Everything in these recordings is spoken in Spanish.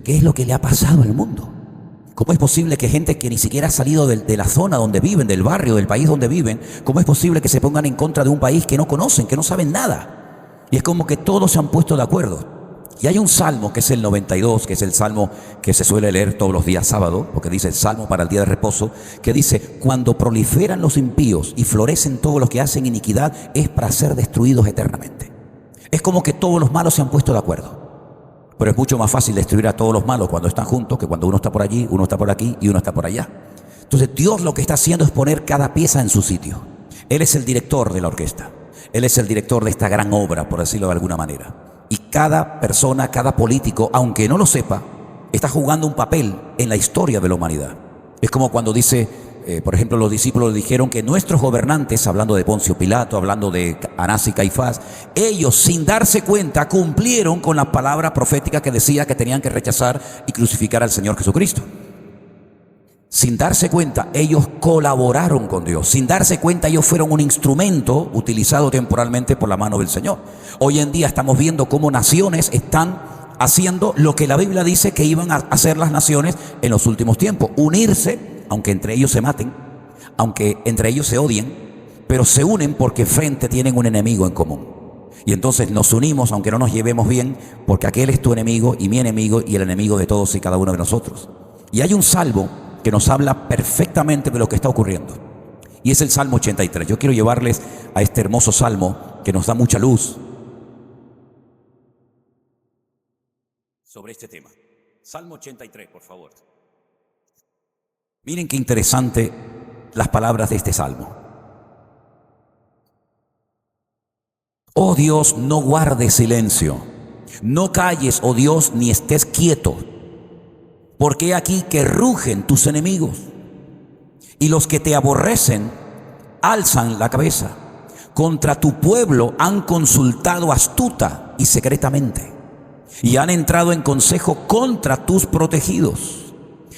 ¿qué es lo que le ha pasado al mundo? ¿Cómo es posible que gente que ni siquiera ha salido de la zona donde viven, del barrio, del país donde viven, cómo es posible que se pongan en contra de un país que no conocen, que no saben nada? Y es como que todos se han puesto de acuerdo. Y hay un salmo que es el 92, que es el salmo que se suele leer todos los días sábado, porque dice el salmo para el día de reposo, que dice: cuando proliferan los impíos y florecen todos los que hacen iniquidad, es para ser destruidos eternamente. Es como que todos los malos se han puesto de acuerdo. Pero es mucho más fácil destruir a todos los malos cuando están juntos que cuando uno está por allí, uno está por aquí y uno está por allá. Entonces Dios lo que está haciendo es poner cada pieza en su sitio. Él es el director de la orquesta. Él es el director de esta gran obra, por decirlo de alguna manera. Y cada persona, cada político, aunque no lo sepa, está jugando un papel en la historia de la humanidad. Es como cuando dice, por ejemplo, los discípulos dijeron que nuestros gobernantes, hablando de Poncio Pilato, hablando de Anás y Caifás, ellos sin darse cuenta cumplieron con la palabra profética que decía que tenían que rechazar y crucificar al Señor Jesucristo. Sin darse cuenta, ellos colaboraron con Dios. Sin darse cuenta, ellos fueron un instrumento utilizado temporalmente por la mano del Señor. Hoy en día estamos viendo cómo naciones están haciendo lo que la Biblia dice que iban a hacer las naciones en los últimos tiempos. Unirse, aunque entre ellos se maten, aunque entre ellos se odien, pero se unen porque frente tienen un enemigo en común. Y entonces nos unimos aunque no nos llevemos bien, porque aquel es tu enemigo y mi enemigo y el enemigo de todos y cada uno de nosotros. Y hay un salmo que nos habla perfectamente de lo que está ocurriendo. Y es el Salmo 83. Yo quiero llevarles a este hermoso salmo que nos da mucha luz sobre este tema. Salmo 83, por favor. Miren qué interesante las palabras de este salmo. Oh Dios, no guardes silencio. No calles, oh Dios, ni estés quieto. Porque he aquí que rugen tus enemigos, y los que te aborrecen alzan la cabeza. Contra tu pueblo han consultado astuta y secretamente, y han entrado en consejo contra tus protegidos.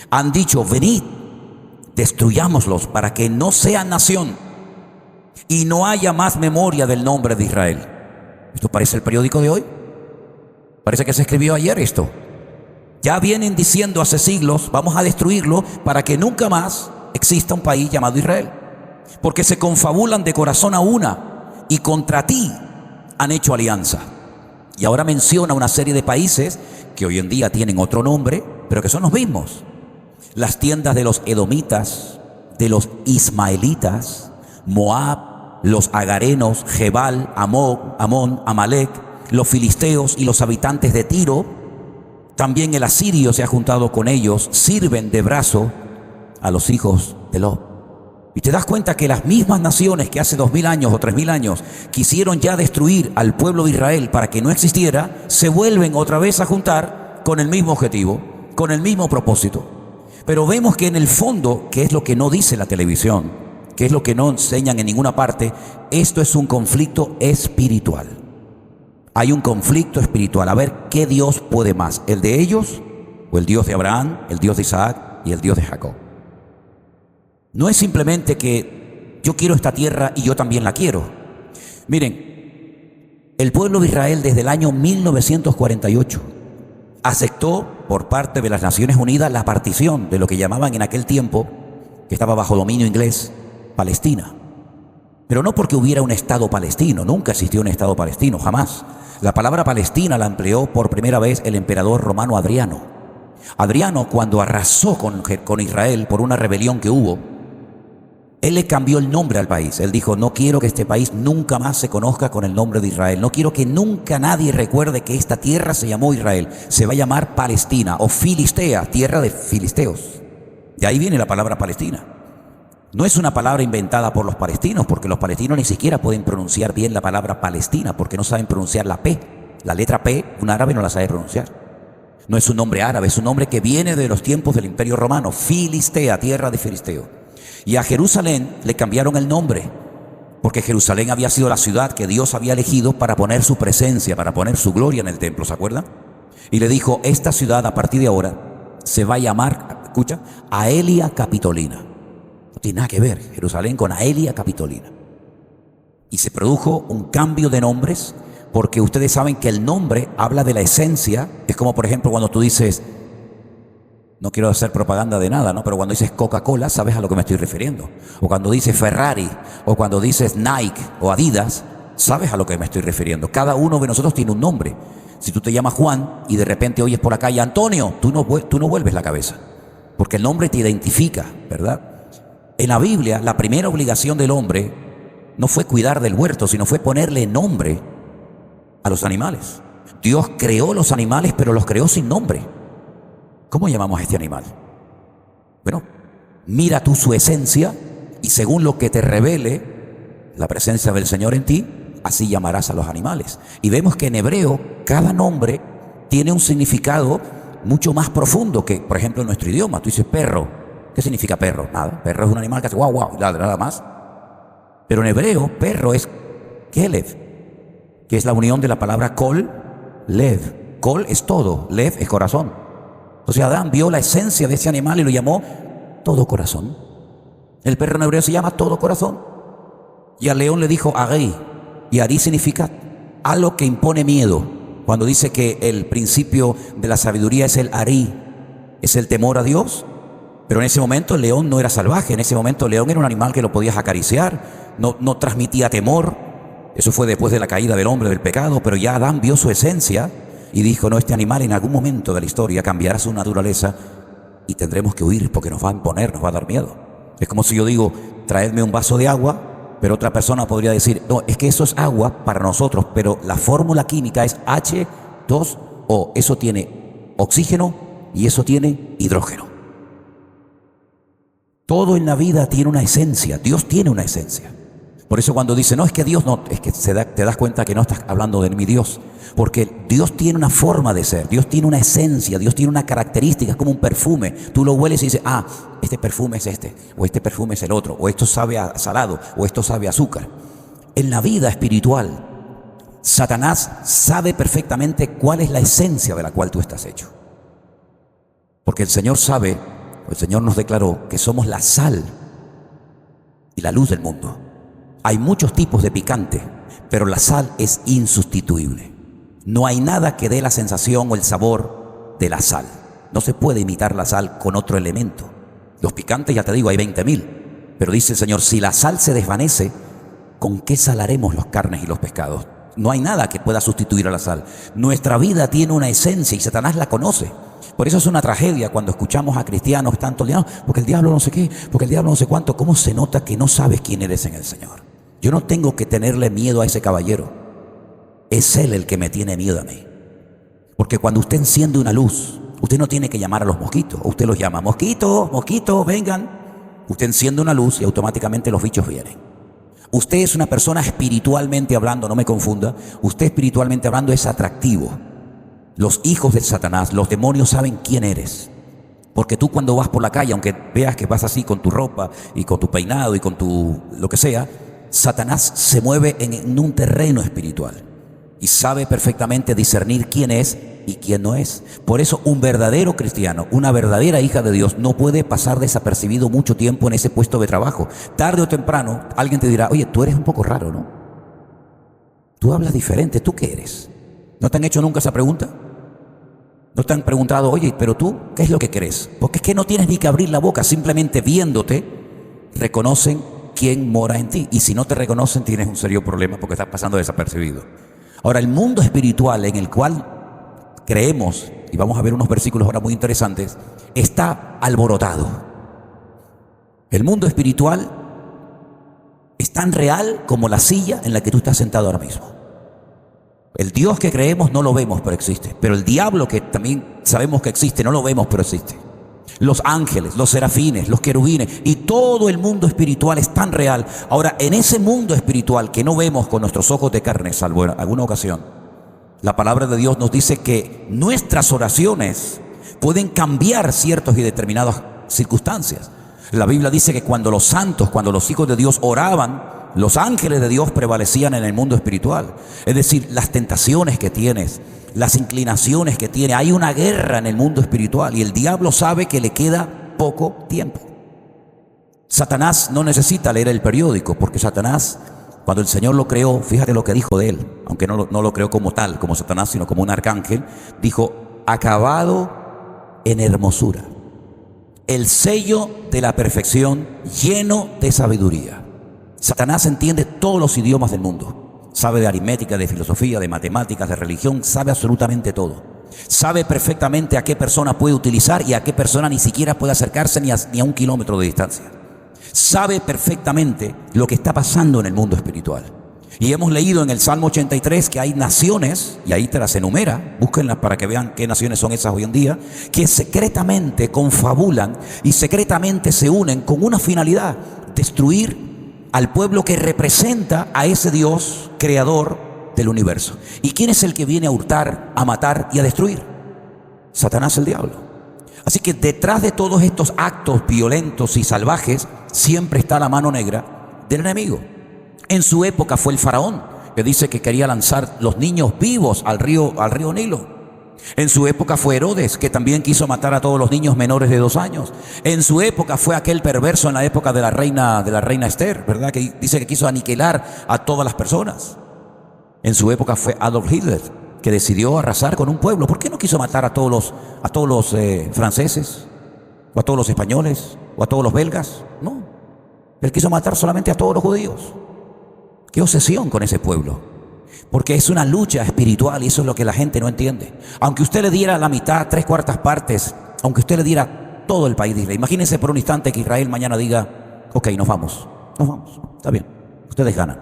Han dicho: venid, destruyámoslos para que no sean nación, y no haya más memoria del nombre de Israel. ¿Esto parece el periódico de hoy? Parece que se escribió ayer esto. Ya vienen diciendo hace siglos: vamos a destruirlo para que nunca más exista un país llamado Israel. Porque se confabulan de corazón a una y contra ti han hecho alianza. Y ahora menciona una serie de países que hoy en día tienen otro nombre, pero que son los mismos. Las tiendas de los edomitas, de los ismaelitas, Moab, los agarenos, Jebal, Amón, Amalek, los filisteos y los habitantes de Tiro. También el asirio se ha juntado con ellos, sirven de brazo a los hijos de Lot. Y te das cuenta que las mismas naciones que hace 2000 años o 3000 años quisieron ya destruir al pueblo de Israel para que no existiera, se vuelven otra vez a juntar con el mismo objetivo, con el mismo propósito. Pero vemos que en el fondo, que es lo que no dice la televisión, que es lo que no enseñan en ninguna parte, esto es un conflicto espiritual. Hay un conflicto espiritual. A ver, ¿qué Dios puede más? ¿El de ellos o el Dios de Abraham, el Dios de Isaac y el Dios de Jacob? No es simplemente que yo quiero esta tierra y yo también la quiero. Miren, el pueblo de Israel desde el año 1948 aceptó por parte de las Naciones Unidas la partición de lo que llamaban en aquel tiempo, que estaba bajo dominio inglés, Palestina. Pero no porque hubiera un Estado palestino, nunca existió un Estado palestino, jamás. La palabra Palestina la empleó por primera vez el emperador romano Adriano. Adriano, cuando arrasó con Israel por una rebelión que hubo, él le cambió el nombre al país. Él dijo: no quiero que este país nunca más se conozca con el nombre de Israel. No quiero que nunca nadie recuerde que esta tierra se llamó Israel. Se va a llamar Palestina o Filistea, tierra de filisteos. De ahí viene la palabra Palestina. No es una palabra inventada por los palestinos, porque los palestinos ni siquiera pueden pronunciar bien la palabra Palestina, porque no saben pronunciar la P. La letra P, un árabe no la sabe pronunciar. No es un nombre árabe, es un nombre que viene de los tiempos del Imperio Romano. Filistea, tierra de filisteo. Y a Jerusalén le cambiaron el nombre, porque Jerusalén había sido la ciudad que Dios había elegido para poner su presencia, para poner su gloria en el templo, ¿se acuerdan? Y le dijo: esta ciudad a partir de ahora se va a llamar, escucha, Aelia Capitolina. No tiene nada que ver Jerusalén con Aelia Capitolina. Y se produjo un cambio de nombres, porque ustedes saben que el nombre habla de la esencia. Es como, por ejemplo, cuando tú dices No quiero hacer propaganda de nada, ¿no? Pero cuando dices Coca-Cola, sabes a lo que me estoy refiriendo. O cuando dices Ferrari, o cuando dices Nike o Adidas, sabes a lo que me estoy refiriendo. Cada uno de nosotros tiene un nombre. Si tú te llamas Juan y de repente oyes por la calle Antonio, tú no vuelves la cabeza, porque el nombre te identifica, ¿verdad? En la Biblia, la primera obligación del hombre no fue cuidar del huerto, sino fue ponerle nombre a los animales. Dios creó los animales, pero los creó sin nombre. ¿Cómo llamamos a este animal? Bueno, mira tú su esencia y según lo que te revele la presencia del Señor en ti, así llamarás a los animales. Y vemos que en hebreo cada nombre tiene un significado mucho más profundo que, por ejemplo, en nuestro idioma. Tú dices perro. ¿Qué significa perro? Nada. Perro es un animal que hace guau, guau, nada más. Pero en hebreo, perro es Kelev, que es la unión de la palabra kol, lev. Kol es todo, lev es corazón. Entonces Adán vio la esencia de ese animal y lo llamó todo corazón. El perro en hebreo se llama todo corazón. Y al león le dijo Ari. Y Ari significa algo que impone miedo. Cuando dice que el principio de la sabiduría es el Ari, es el temor a Dios. Pero en ese momento el león no era salvaje. En ese momento el león era un animal que lo podías acariciar. No transmitía temor. Eso fue después de la caída del hombre, del pecado. Pero ya Adán vio su esencia y dijo, no, este animal en algún momento de la historia cambiará su naturaleza y tendremos que huir porque nos va a imponer, nos va a dar miedo. Es como si yo digo, traedme un vaso de agua, pero otra persona podría decir, no, es que eso es agua para nosotros, pero la fórmula química es H2O. Eso tiene oxígeno y eso tiene hidrógeno. Todo en la vida tiene una esencia, Dios tiene una esencia. Por eso cuando dice, no, es que Dios no, es que te das cuenta que no estás hablando de mi Dios. Porque Dios tiene una forma de ser, Dios tiene una esencia, Dios tiene una característica, es como un perfume. Tú lo hueles y dices, este perfume es este, o este perfume es el otro, o esto sabe a salado, o esto sabe a azúcar. En la vida espiritual, Satanás sabe perfectamente cuál es la esencia de la cual tú estás hecho. Porque el Señor sabe, el Señor nos declaró que somos la sal y la luz del mundo. Hay muchos tipos de picante, pero la sal es insustituible. No hay nada que dé la sensación o el sabor de la sal. No se puede imitar la sal con otro elemento. Los picantes, ya te digo, hay 20.000. Pero dice el Señor, si la sal se desvanece, ¿con qué salaremos las carnes y los pescados? No hay nada que pueda sustituir a la sal. Nuestra vida tiene una esencia y Satanás la conoce. Por eso es una tragedia cuando escuchamos a cristianos tanto, porque el diablo no sé qué, porque el diablo no sé cuánto. ¿Cómo se nota que no sabes quién eres en el Señor? Yo no tengo que tenerle miedo a ese caballero. Es Él el que me tiene miedo a mí. Porque cuando usted enciende una luz, usted no tiene que llamar a los mosquitos. Usted los llama, mosquitos, mosquitos, vengan. Usted enciende una luz y automáticamente los bichos vienen. Usted es una persona espiritualmente hablando, no me confunda. Usted espiritualmente hablando es atractivo. Los hijos de Satanás, los demonios saben quién eres. Porque tú cuando vas por la calle, aunque veas que vas así con tu ropa y con tu peinado y con tu lo que sea, Satanás se mueve en un terreno espiritual y sabe perfectamente discernir quién es y quién no es. Por eso un verdadero cristiano, una verdadera hija de Dios no puede pasar desapercibido mucho tiempo en ese puesto de trabajo. Tarde o temprano alguien te dirá, oye, tú eres un poco raro, ¿no? Tú hablas diferente, ¿tú qué eres? ¿No te han hecho nunca esa pregunta? ¿No te han preguntado, oye, pero tú, qué es lo que crees? Porque es que no tienes ni que abrir la boca, simplemente viéndote, reconocen quién mora en ti. Y si no te reconocen, tienes un serio problema porque estás pasando desapercibido. Ahora, el mundo espiritual en el cual creemos, y vamos a ver unos versículos ahora muy interesantes, está alborotado. El mundo espiritual es tan real como la silla en la que tú estás sentado ahora mismo. El Dios que creemos no lo vemos, pero existe. Pero el diablo, que también sabemos que existe, no lo vemos, pero existe. Los ángeles, los serafines, los querubines y todo el mundo espiritual es tan real. Ahora, en ese mundo espiritual que no vemos con nuestros ojos de carne, salvo en alguna ocasión, la palabra de Dios nos dice que nuestras oraciones pueden cambiar ciertas y determinadas circunstancias. La Biblia dice que cuando los santos, cuando los hijos de Dios oraban, los ángeles de Dios prevalecían en el mundo espiritual. Es decir, las tentaciones que tienes, las inclinaciones que tiene, hay una guerra en el mundo espiritual y el diablo sabe que le queda poco tiempo. Satanás no necesita leer el periódico porque Satanás, cuando el Señor lo creó, fíjate lo que dijo de él, aunque no lo creó como tal, como Satanás, sino como un arcángel, dijo, acabado en hermosura. el sello de la perfección, lleno de sabiduría. Satanás entiende todos los idiomas del mundo. Sabe de aritmética, de filosofía, de matemáticas, de religión, sabe absolutamente todo. Sabe perfectamente a qué persona puede utilizar y a qué persona ni siquiera puede acercarse ni a 1 kilómetro de distancia. Sabe perfectamente lo que está pasando en el mundo espiritual. Y hemos leído en el Salmo 83 que hay naciones, y ahí te las enumera, búsquenlas para que vean qué naciones son esas hoy en día, que secretamente confabulan y secretamente se unen con una finalidad: destruir al pueblo que representa a ese Dios creador del universo. ¿Y quién es el que viene a hurtar, a matar y a destruir? Satanás, el diablo. Así que detrás de todos estos actos violentos y salvajes siempre está la mano negra del enemigo. En su época fue el faraón, que dice que quería lanzar los niños vivos al río Nilo. En su época fue Herodes, que también quiso matar a todos los niños menores de 2 años. En su época fue aquel perverso en la época de la reina Esther, ¿verdad? Que dice que quiso aniquilar a todas las personas. En su época fue Adolf Hitler, que decidió arrasar con un pueblo. ¿Por qué no quiso matar a todos los franceses, o a todos los españoles, o a todos los belgas? No, él quiso matar solamente a todos los judíos. Qué obsesión con ese pueblo, porque es una lucha espiritual y eso es lo que la gente no entiende. Aunque usted le diera la mitad, 3/4 partes, aunque usted le diera todo el país de Israel, imagínense por un instante que Israel mañana diga: ok, nos vamos, está bien, ustedes ganan,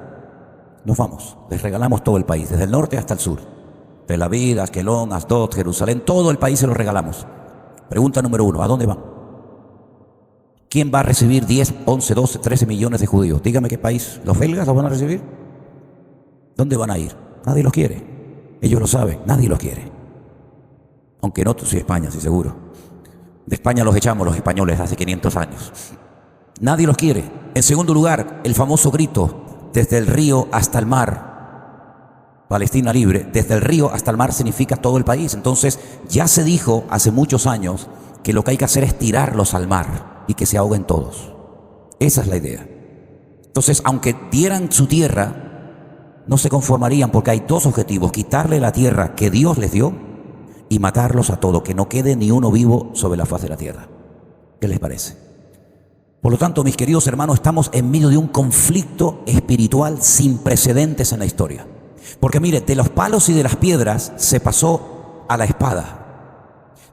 nos vamos, les regalamos todo el país, desde el norte hasta el sur, Tel Aviv, Askelón, Asdod, Jerusalén, todo el país se lo regalamos. Pregunta número 1, ¿a dónde van? ¿Quién va a recibir 10, 11, 12, 13 millones de judíos? Dígame qué país. ¿Los belgas los van a recibir? ¿Dónde van a ir? Nadie los quiere. Ellos lo saben, nadie los quiere. Aunque no, sí, España, sí, seguro. De España los echamos los españoles hace 500 años. Nadie los quiere. En segundo lugar, el famoso grito: desde el río hasta el mar. Palestina libre. Desde el río hasta el mar significa todo el país. Entonces, ya se dijo hace muchos años que lo que hay que hacer es tirarlos al mar y que se ahoguen todos. Esa es la idea. Entonces, aunque dieran su tierra, no se conformarían, porque hay 2 objetivos: quitarle la tierra que Dios les dio y matarlos a todos, que no quede ni uno vivo sobre la faz de la tierra. ¿Qué les parece? Por lo tanto, mis queridos hermanos, estamos en medio de un conflicto espiritual sin precedentes en la historia. Porque mire, de los palos y de las piedras se pasó a la espada.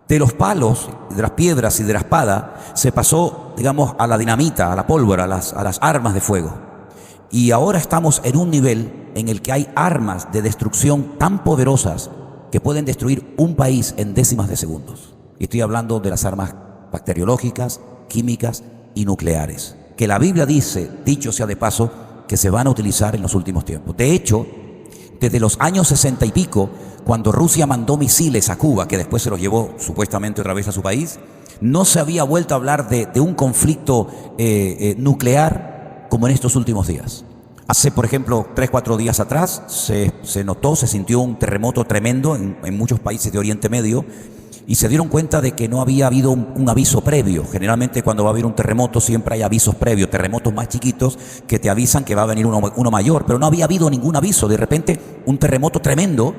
De los palos, de las piedras y de la espada se pasó, digamos, a la dinamita, a la pólvora, a las armas de fuego. Y ahora estamos en un nivel en el que hay armas de destrucción tan poderosas que pueden destruir un país en décimas de segundos. Y estoy hablando de las armas bacteriológicas, químicas y nucleares, que la Biblia dice, dicho sea de paso, que se van a utilizar en los últimos tiempos. De hecho, desde los años 60 y pico, cuando Rusia mandó misiles a Cuba, que después se los llevó supuestamente otra vez a su país, no se había vuelto a hablar de un conflicto nuclear como en estos últimos días. Hace, por ejemplo, 3-4 días atrás se sintió un terremoto tremendo en muchos países de Oriente Medio, y se dieron cuenta de que no había habido un aviso previo. Generalmente cuando va a haber un terremoto siempre hay avisos previos, terremotos más chiquitos que te avisan que va a venir uno mayor, pero no había habido ningún aviso. De repente un terremoto tremendo,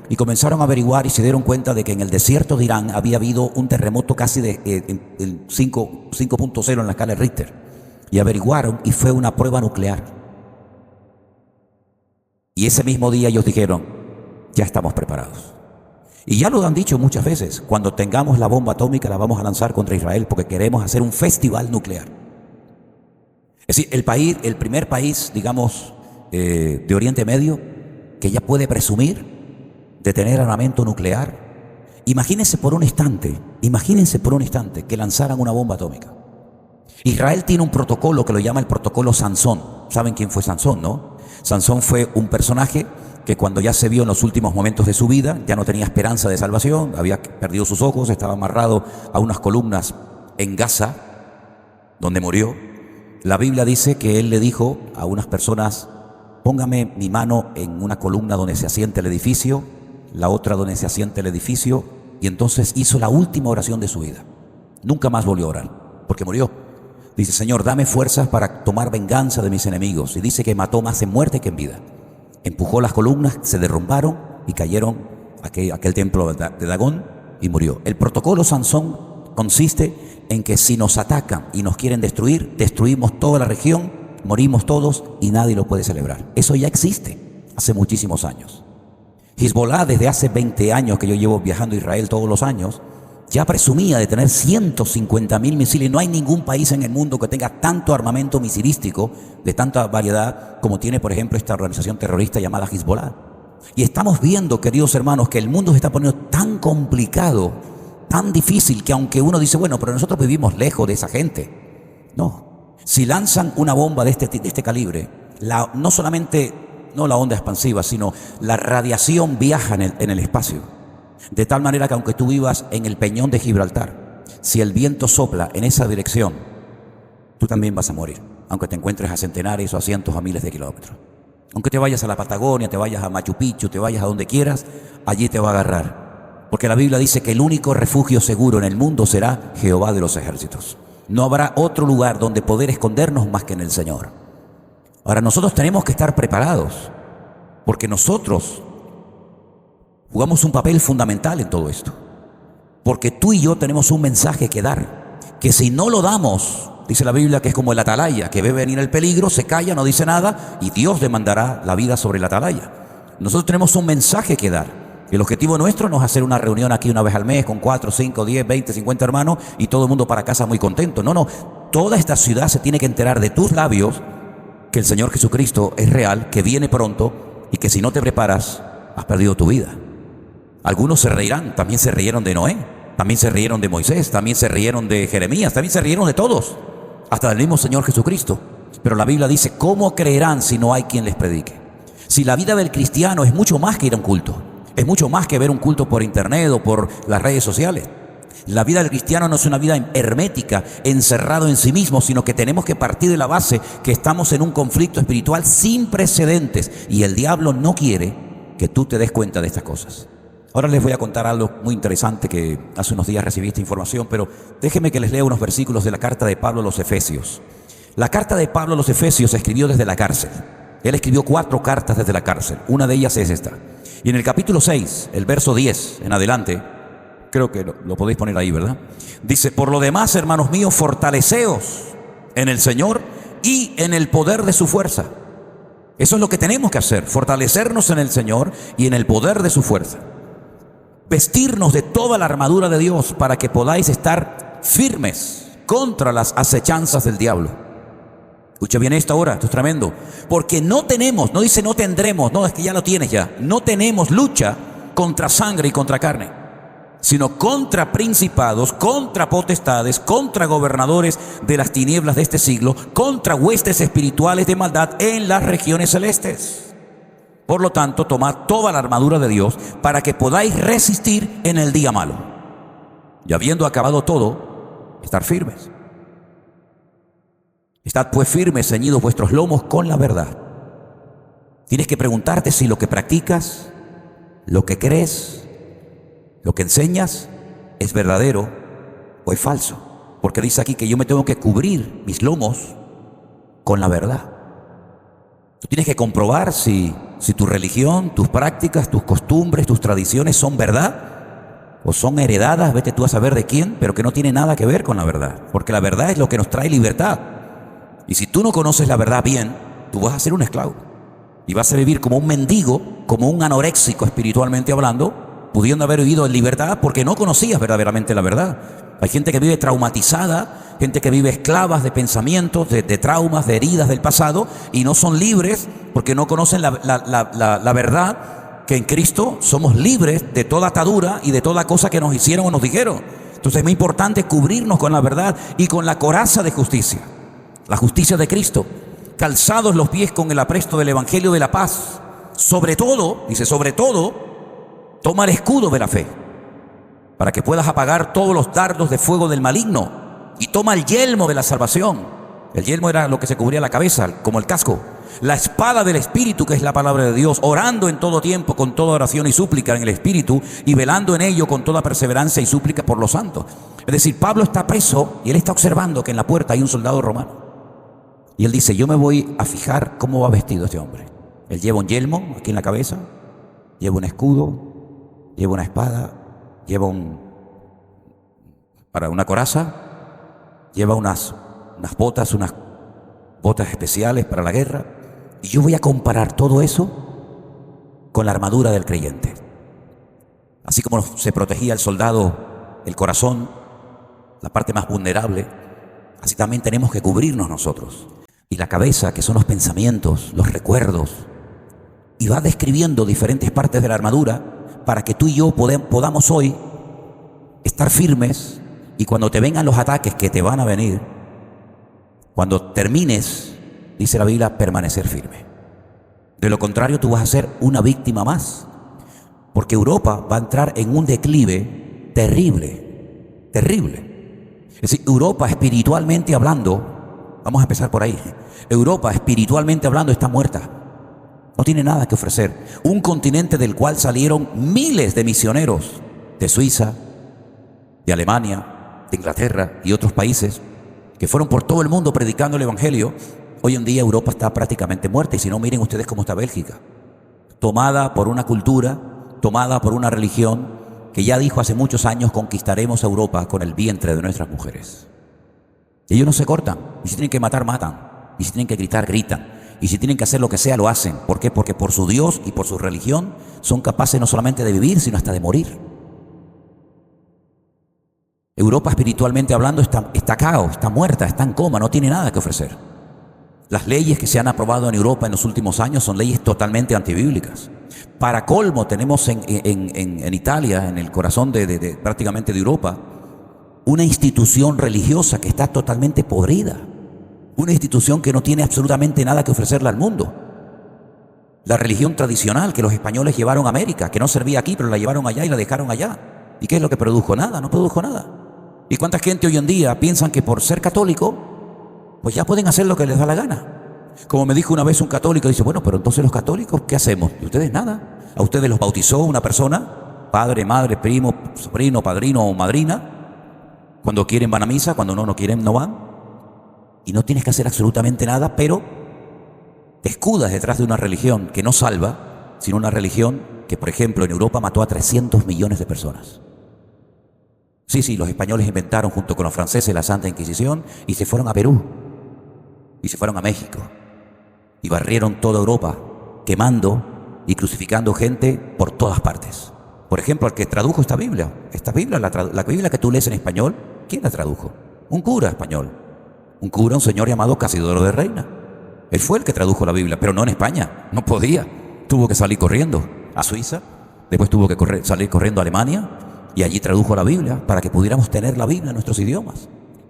y comenzaron a averiguar y se dieron cuenta de que en el desierto de Irán había habido un terremoto casi de 5.0 en la escala de Richter. Y averiguaron y fue una prueba nuclear. Y ese mismo día ellos dijeron: ya estamos preparados. Y ya lo han dicho muchas veces: cuando tengamos la bomba atómica la vamos a lanzar contra Israel, porque queremos hacer un festival nuclear. Es decir, el primer país, digamos, de Oriente Medio que ya puede presumir de tener armamento nuclear. Imagínense por un instante que lanzaran una bomba atómica. Israel tiene un protocolo que lo llama el protocolo Sansón. ¿Saben quién fue Sansón, no? Sansón fue un personaje que cuando ya se vio en los últimos momentos de su vida, ya no tenía esperanza de salvación, había perdido sus ojos, estaba amarrado a unas columnas en Gaza, donde murió. La Biblia dice que él le dijo a unas personas: póngame mi mano en una columna donde se asiente el edificio, la otra donde se asiente el edificio, y entonces hizo la última oración de su vida. Nunca más volvió a orar, porque murió. Dice: Señor, dame fuerzas para tomar venganza de mis enemigos. Y dice que mató más en muerte que en vida. Empujó las columnas, se derrumbaron y cayeron aquel templo de Dagón, y murió. El protocolo Sansón consiste en que si nos atacan y nos quieren destruir, destruimos toda la región, morimos todos y nadie lo puede celebrar. Eso ya existe hace muchísimos años. Hezbollah, desde hace 20 años que yo llevo viajando a Israel todos los años, ya presumía de tener 150.000 misiles. No hay ningún país en el mundo que tenga tanto armamento misilístico de tanta variedad como tiene, por ejemplo, esta organización terrorista llamada Hezbollah. Y estamos viendo, queridos hermanos, que el mundo se está poniendo tan complicado, tan difícil, que aunque uno dice, bueno, pero nosotros vivimos lejos de esa gente. No. Si lanzan una bomba de este calibre, no solamente no la onda expansiva, sino la radiación viaja en el espacio. De tal manera que aunque tú vivas en el peñón de Gibraltar, si el viento sopla en esa dirección, tú también vas a morir, aunque te encuentres a centenares o a cientos, a miles de kilómetros. Aunque te vayas a la Patagonia, te vayas a Machu Picchu, te vayas a donde quieras, allí te va a agarrar. Porque la Biblia dice que el único refugio seguro en el mundo será Jehová de los ejércitos. No habrá otro lugar donde poder escondernos más que en el Señor. Ahora, nosotros tenemos que estar preparados, porque nosotros jugamos un papel fundamental en todo esto. Porque tú y yo tenemos un mensaje que dar, que si no lo damos, dice la Biblia que es como el atalaya, que ve venir el peligro, se calla, no dice nada, y Dios demandará la vida sobre el atalaya. Nosotros tenemos un mensaje que dar. El objetivo nuestro no es hacer una reunión aquí una vez al mes con 4, 5, 10, 20, 50 hermanos y todo el mundo para casa muy contento. No, no. Toda esta ciudad se tiene que enterar de tus labios que el Señor Jesucristo es real, que viene pronto y que si no te preparas, has perdido tu vida. Algunos se reirán, también se rieron de Noé, también se rieron de Moisés, también se rieron de Jeremías, también se rieron de todos, hasta del mismo Señor Jesucristo. Pero la Biblia dice, ¿cómo creerán si no hay quien les predique? Si la vida del cristiano es mucho más que ir a un culto, es mucho más que ver un culto por internet o por las redes sociales. La vida del cristiano no es una vida hermética, encerrado en sí mismo, sino que tenemos que partir de la base que estamos en un conflicto espiritual sin precedentes y el diablo no quiere que tú te des cuenta de estas cosas. Ahora les voy a contar algo muy interesante que hace unos días recibí esta información, pero déjenme que les lea unos versículos de la carta de Pablo a los Efesios. La carta de Pablo a los Efesios se escribió desde la cárcel. Él escribió 4 cartas desde la cárcel. Una de ellas es esta. Y en el capítulo 6, el verso 10 en adelante, creo que lo podéis poner ahí, ¿verdad? Dice, por lo demás, hermanos míos, fortaleceos en el Señor y en el poder de su fuerza. Eso es lo que tenemos que hacer, fortalecernos en el Señor y en el poder de su fuerza. Vestirnos de toda la armadura de Dios para que podáis estar firmes contra las acechanzas del diablo. Escucha bien esto ahora, esto es tremendo. Porque no tenemos, no dice no tendremos, no, es que ya lo tienes ya. No tenemos lucha contra sangre y contra carne, sino contra principados, contra potestades, contra gobernadores de las tinieblas de este siglo, contra huestes espirituales de maldad en las regiones celestes. Por lo tanto, tomad toda la armadura de Dios para que podáis resistir en el día malo. Y habiendo acabado todo, estar firmes. Estad pues firmes, ceñidos vuestros lomos con la verdad. Tienes que preguntarte si lo que practicas, lo que crees, lo que enseñas es verdadero o es falso. Porque dice aquí que yo me tengo que cubrir mis lomos con la verdad. Tú tienes que comprobar si tu religión, tus prácticas, tus costumbres, tus tradiciones son verdad o son heredadas, vete tú a saber de quién, pero que no tiene nada que ver con la verdad. Porque la verdad es lo que nos trae libertad. Y si tú no conoces la verdad bien, tú vas a ser un esclavo. Y vas a vivir como un mendigo, como un anoréxico espiritualmente hablando, pudiendo haber vivido en libertad porque no conocías verdaderamente la verdad. Hay gente que vive traumatizada, gente que vive esclavas de pensamientos, de traumas, de heridas del pasado y no son libres porque no conocen la verdad que en Cristo somos libres de toda atadura y de toda cosa que nos hicieron o nos dijeron. Entonces es muy importante cubrirnos con la verdad y con la coraza de justicia, la justicia de Cristo, calzados los pies con el apresto del Evangelio de la paz. Sobre todo, dice, sobre todo, toma el escudo de la fe, para que puedas apagar todos los dardos de fuego del maligno, y toma el yelmo de la salvación. El yelmo era lo que se cubría la cabeza, como el casco. La espada del Espíritu, que es la palabra de Dios, orando en todo tiempo con toda oración y súplica en el Espíritu, y velando en ello con toda perseverancia y súplica por los santos. Es decir, Pablo está preso y él está observando que en la puerta hay un soldado romano. Y él dice, yo me voy a fijar cómo va vestido este hombre. Él lleva un yelmo aquí en la cabeza, lleva un escudo, lleva una espada, lleva una coraza lleva unas botas especiales para la guerra. Y yo voy a comparar todo eso con la armadura del creyente. Así como se protegía el soldado, el corazón, la parte más vulnerable, así también tenemos que cubrirnos nosotros. Y la cabeza, que son los pensamientos, los recuerdos. Y va describiendo diferentes partes de la armadura para que tú y yo podamos hoy estar firmes, y cuando te vengan los ataques que te van a venir, cuando termines, dice la Biblia, permanecer firme. De lo contrario, tú vas a ser una víctima más, porque Europa va a entrar en un declive terrible, terrible. Es decir, Europa espiritualmente hablando, vamos a empezar por ahí, Europa espiritualmente hablando está muerta. No tiene nada que ofrecer. Un continente del cual salieron miles de misioneros de Suiza, de Alemania, de Inglaterra y otros países que fueron por todo el mundo predicando el evangelio. Hoy en día Europa está prácticamente muerta. Y si no, miren ustedes cómo está Bélgica, tomada por una cultura, tomada por una religión que ya dijo hace muchos años: conquistaremos a Europa con el vientre de nuestras mujeres. Ellos no se cortan. Y si tienen que matar, matan. Y si tienen que gritar, gritan. Y si tienen que hacer lo que sea, lo hacen. ¿Por qué? Porque por su Dios y por su religión son capaces no solamente de vivir, sino hasta de morir. Europa espiritualmente hablando está caos, está muerta, está en coma, no tiene nada que ofrecer. Las leyes que se han aprobado en Europa en los últimos años son leyes totalmente antibíblicas. Para colmo, tenemos en Italia, en el corazón prácticamente de Europa, una institución religiosa que está totalmente podrida. Una institución que no tiene absolutamente nada que ofrecerle al mundo. La religión tradicional que los españoles llevaron a América, que no servía aquí, pero la llevaron allá y la dejaron allá. ¿Y qué es lo que produjo? Nada, no produjo nada. ¿Y cuánta gente hoy en día piensan que por ser católico, pues ya pueden hacer lo que les da la gana? Como me dijo una vez un católico, dice: bueno, pero entonces los católicos, ¿qué hacemos? ¿Y ustedes nada? ¿A ustedes los bautizó una persona? Padre, madre, primo, sobrino, padrino o madrina. Cuando quieren van a misa, cuando no quieren no van. Y no tienes que hacer absolutamente nada, pero te escudas detrás de una religión que no salva, sino una religión que, por ejemplo, en Europa mató a 300 millones de personas. Sí, los españoles inventaron junto con los franceses la Santa Inquisición y se fueron a Perú y se fueron a México y barrieron toda Europa, quemando y crucificando gente por todas partes. Por ejemplo, el que tradujo esta Biblia, la Biblia que tú lees en español, ¿quién la tradujo? Un cura español. Un señor llamado Casidoro de Reina. Él fue el que tradujo la Biblia, pero no en España, no podía. Tuvo que salir corriendo a Suiza, después tuvo que salir corriendo a Alemania, y allí tradujo la Biblia para que pudiéramos tener la Biblia en nuestros idiomas,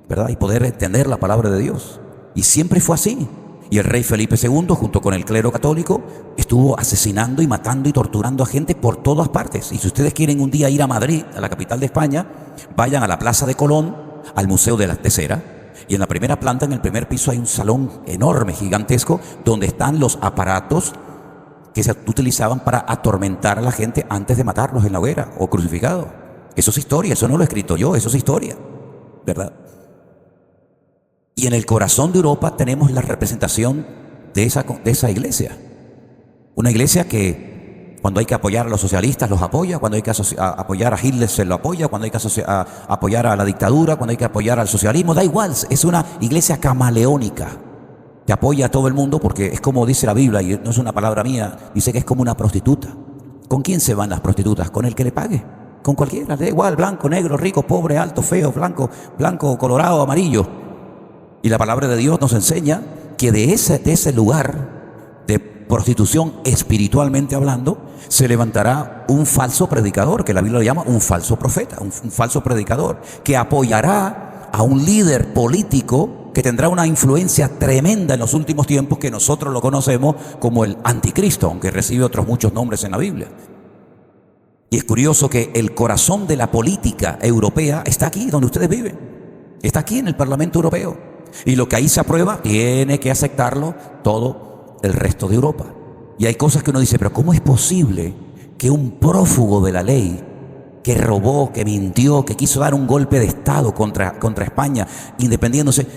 ¿verdad? Y poder entender la palabra de Dios. Y siempre fue así. Y el rey Felipe II, junto con el clero católico, estuvo asesinando y matando y torturando a gente por todas partes. Y si ustedes quieren un día ir a Madrid, a la capital de España, vayan a la Plaza de Colón, al Museo de Cera. Y en la primera planta, en el primer piso, hay un salón enorme, gigantesco, donde están los aparatos que se utilizaban para atormentar a la gente antes de matarlos en la hoguera o crucificados. Eso es historia, eso no lo he escrito yo, eso es historia, ¿verdad? Y en el corazón de Europa tenemos la representación de esa iglesia. Una iglesia que cuando hay que apoyar a los socialistas los apoya, cuando hay que apoyar a Hitler se lo apoya, cuando hay que apoyar a la dictadura, cuando hay que apoyar al socialismo, da igual, es una iglesia camaleónica que apoya a todo el mundo, porque es como dice la Biblia, y no es una palabra mía, dice que es como una prostituta. ¿Con quién se van las prostitutas? Con el que le pague, con cualquiera, da igual, blanco, negro, rico, pobre, alto, feo, blanco, colorado, amarillo. Y la palabra de Dios nos enseña que de ese lugar de prostitución espiritualmente hablando, se levantará un falso predicador, que la Biblia le llama un falso profeta, un falso predicador, que apoyará a un líder político que tendrá una influencia tremenda en los últimos tiempos, que nosotros lo conocemos como el anticristo, aunque recibe otros muchos nombres en la Biblia. Y es curioso que el corazón de la política europea está aquí, donde ustedes viven, está aquí en el Parlamento Europeo. Y lo que ahí se aprueba tiene que aceptarlo todo el resto de Europa. Y hay cosas que uno dice: pero ¿cómo es posible que un prófugo de la ley, que robó, que mintió, que quiso dar un golpe de Estado contra España, independizándose,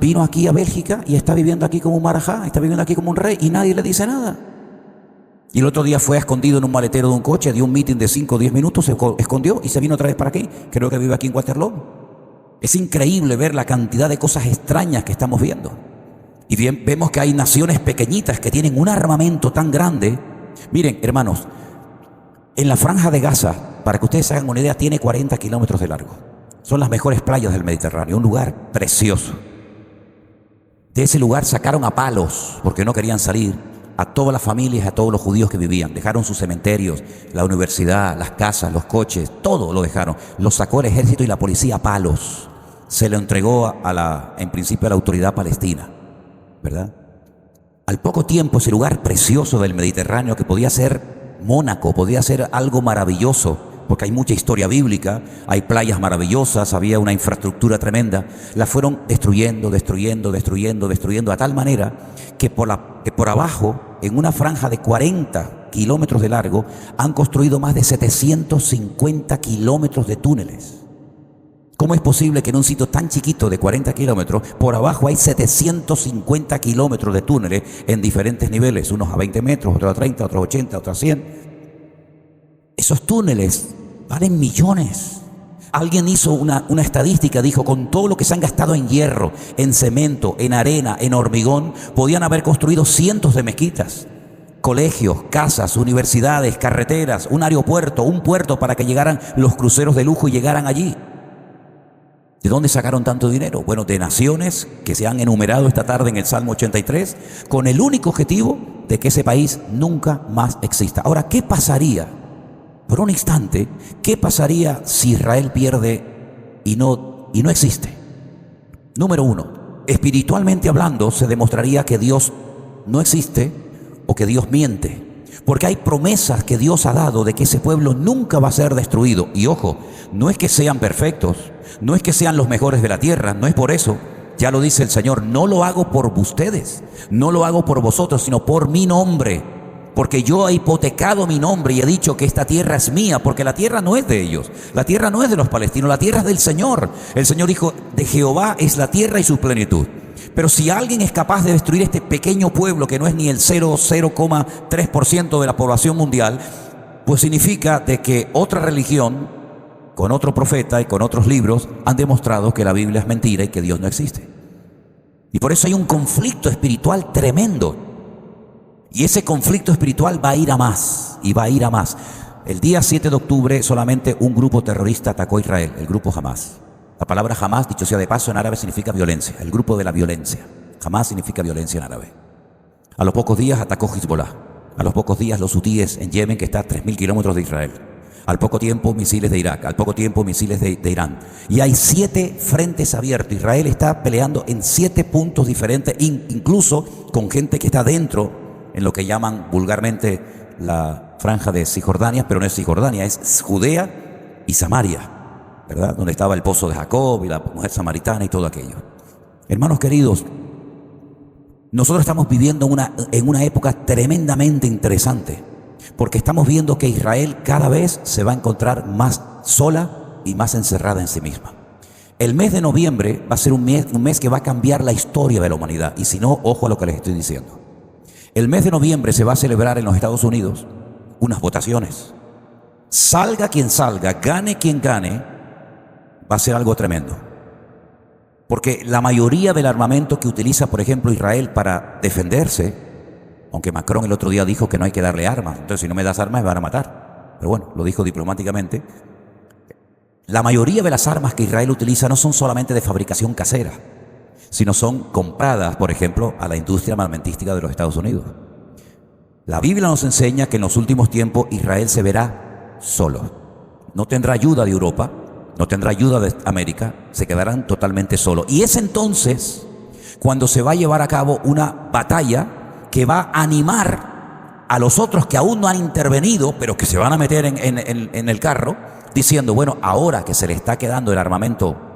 vino aquí a Bélgica y está viviendo aquí como un marajá, está viviendo aquí como un rey y nadie le dice nada? Y el otro día fue escondido en un maletero de un coche, dio un meeting de 5 o 10 minutos, se escondió y se vino otra vez para aquí. Creo que vive aquí en Waterloo. Es increíble ver la cantidad de cosas extrañas que estamos viendo. Y bien, vemos que hay naciones pequeñitas que tienen un armamento tan grande. Miren, hermanos, en la Franja de Gaza, para que ustedes se hagan una idea, tiene 40 kilómetros de largo. Son las mejores playas del Mediterráneo, un lugar precioso. De ese lugar sacaron a palos, porque no querían salir, a todas las familias, a todos los judíos que vivían. Dejaron sus cementerios, la universidad, las casas, los coches, todo lo dejaron. Lo sacó el ejército y la policía a palos. Se lo entregó en principio a la autoridad palestina, ¿verdad? Al poco tiempo, ese lugar precioso del Mediterráneo, que podía ser Mónaco, podía ser algo maravilloso, porque hay mucha historia bíblica, hay playas maravillosas, había una infraestructura tremenda, la fueron destruyendo, a tal manera que por abajo, en una franja de 40 kilómetros de largo, han construido más de 750 kilómetros de túneles. ¿Cómo es posible que en un sitio tan chiquito de 40 kilómetros, por abajo hay 750 kilómetros de túneles en diferentes niveles? Unos a 20 metros, otros a 30, otros a 80, otros a 100. Esos túneles valen millones. Alguien hizo una estadística, dijo, con todo lo que se han gastado en hierro, en cemento, en arena, en hormigón, podían haber construido cientos de mezquitas, colegios, casas, universidades, carreteras, un aeropuerto, un puerto para que llegaran los cruceros de lujo y llegaran allí. ¿De dónde sacaron tanto dinero? Bueno, de naciones que se han enumerado esta tarde en el Salmo 83, con el único objetivo de que ese país nunca más exista. Ahora, ¿qué pasaría? Por un instante, ¿qué pasaría si Israel pierde y no existe? Número uno, espiritualmente hablando, se demostraría que Dios no existe o que Dios miente. Porque hay promesas que Dios ha dado de que ese pueblo nunca va a ser destruido. Y ojo, no es que sean perfectos, no es que sean los mejores de la tierra, no es por eso. Ya lo dice el Señor, no lo hago por ustedes, no lo hago por vosotros, sino por mi nombre. Porque yo he hipotecado mi nombre y he dicho que esta tierra es mía, porque la tierra no es de ellos, la tierra no es de los palestinos, la tierra es del Señor. El Señor dijo, de Jehová es la tierra y su plenitud. Pero si alguien es capaz de destruir este pequeño pueblo, que no es ni el 0,3% de la población mundial, pues significa de que otra religión, con otro profeta y con otros libros, han demostrado que la Biblia es mentira y que Dios no existe. Y por eso hay un conflicto espiritual tremendo. Y ese conflicto espiritual va a ir a más, y va a ir a más. El día 7 de octubre solamente un grupo terrorista atacó a Israel, el grupo Hamás. La palabra Hamás, dicho sea de paso, en árabe significa violencia, el grupo de la violencia. Hamás significa violencia en árabe. A los pocos días atacó Hezbollah. A los pocos días los hutíes en Yemen, que está a 3.000 kilómetros de Israel. Al poco tiempo misiles de Irak, al poco tiempo misiles de Irán. Y hay 7 frentes abiertos. Israel está peleando en 7 puntos diferentes, incluso con gente que está dentro, en lo que llaman vulgarmente la franja de Cisjordania, pero no es Cisjordania, es Judea y Samaria, ¿verdad? Donde estaba el pozo de Jacob y la mujer samaritana y todo aquello. Hermanos queridos, nosotros estamos viviendo en una época tremendamente interesante, porque estamos viendo que Israel cada vez se va a encontrar más sola y más encerrada en sí misma. El mes de noviembre va a ser un mes que va a cambiar la historia de la humanidad, y si no, ojo a lo que les estoy diciendo. El mes de noviembre se va a celebrar en los Estados Unidos unas votaciones. Salga quien salga, gane quien gane, va a ser algo tremendo. Porque la mayoría del armamento que utiliza, por ejemplo, Israel para defenderse, aunque Macron el otro día dijo que no hay que darle armas, entonces si no me das armas me van a matar. Pero bueno, lo dijo diplomáticamente. La mayoría de las armas que Israel utiliza no son solamente de fabricación casera, sino son compradas, por ejemplo, a la industria armamentística de los Estados Unidos. La Biblia nos enseña que en los últimos tiempos Israel se verá solo. No tendrá ayuda de Europa, no tendrá ayuda de América, se quedarán totalmente solos. Y es entonces cuando se va a llevar a cabo una batalla que va a animar a los otros que aún no han intervenido, pero que se van a meter en el carro, diciendo, bueno, ahora que se le está quedando el armamento,